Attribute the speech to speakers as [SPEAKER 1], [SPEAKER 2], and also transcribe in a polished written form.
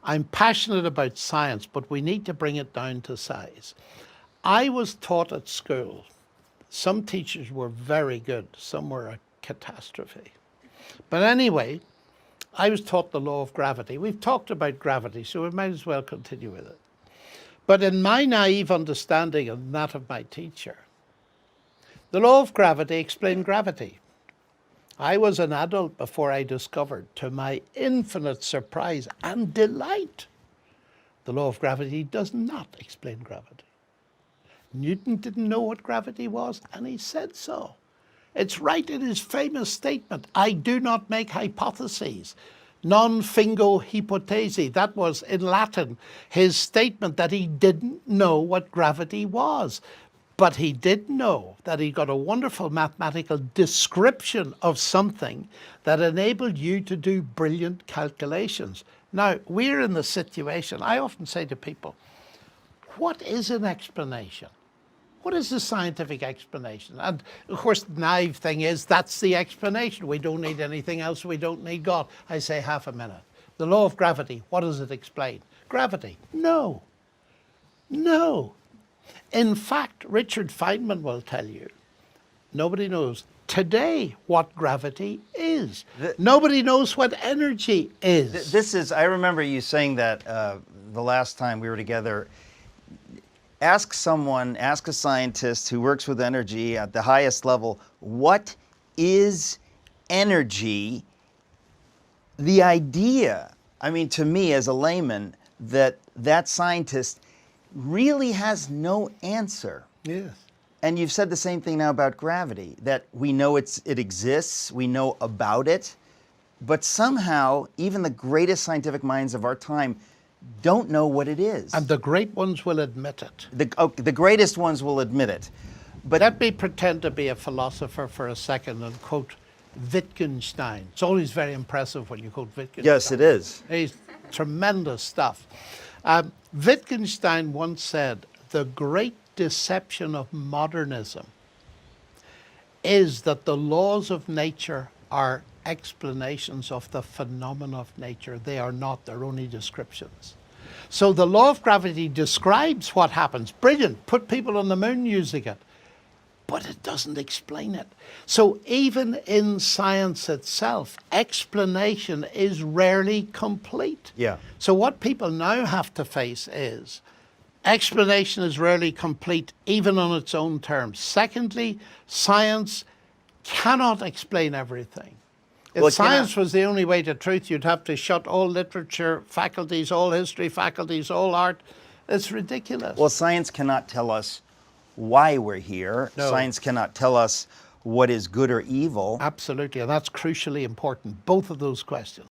[SPEAKER 1] I'm passionate about science, but we need to bring it down to size. I was taught at school, some teachers were very good, some were a catastrophe. But anyway, I was taught the law of gravity. We've talked about gravity, so we might as well continue with it. But in my naive understanding and that of my teacher, the law of gravity explained gravity. I was an adult before I discovered, to my infinite surprise and delight, the law of gravity does not explain gravity. Newton didn't know what gravity was, and he said so. It's right in his famous statement, I do not make hypotheses. Non fingo hypothesi. That was, in Latin, his statement that he didn't know what gravity was. But he did know that he got a wonderful mathematical description of something that enabled you to do brilliant calculations. Now, we're in the situation, I often say to people, what is an explanation? What is the scientific explanation? And of course, the naive thing is, that's the explanation. We don't need anything else. We don't need God. I say half a minute. The law of gravity, what does it explain? Gravity? No. No. In fact, Richard Feynman will tell you, nobody knows today what gravity is. Nobody knows what energy is.
[SPEAKER 2] This is, I remember you saying that the last time we were together. Ask someone, ask a scientist who works with energy at the highest level, what is energy? The idea, I mean, to me as a layman, that scientist really has no answer.
[SPEAKER 1] Yes.
[SPEAKER 2] And you've said the same thing now about gravity, that we know it exists, we know about it, but somehow even the greatest scientific minds of our time don't know what it is.
[SPEAKER 1] And the great ones will admit it.
[SPEAKER 2] The greatest ones will admit it. But
[SPEAKER 1] let me pretend to be a philosopher for a second and quote Wittgenstein. It's always very impressive when you quote Wittgenstein.
[SPEAKER 2] Yes, it is.
[SPEAKER 1] He's tremendous stuff. Wittgenstein once said, the great deception of modernism is that the laws of nature are explanations of the phenomena of nature. They are not, they're only descriptions. So the law of gravity describes what happens. Brilliant, put people on the moon using it. But it doesn't explain it. So even in science itself, explanation is rarely complete.
[SPEAKER 2] Yeah.
[SPEAKER 1] So what people now have to face is explanation is rarely complete, even on its own terms. Secondly, science cannot explain everything. If science was the only way to truth, you'd have to shut all literature faculties, all history faculties, all art. It's ridiculous.
[SPEAKER 2] Well, science cannot tell us why we're here.
[SPEAKER 1] No.
[SPEAKER 2] Science cannot tell us what is good or evil.
[SPEAKER 1] Absolutely, and that's crucially important, both of those questions.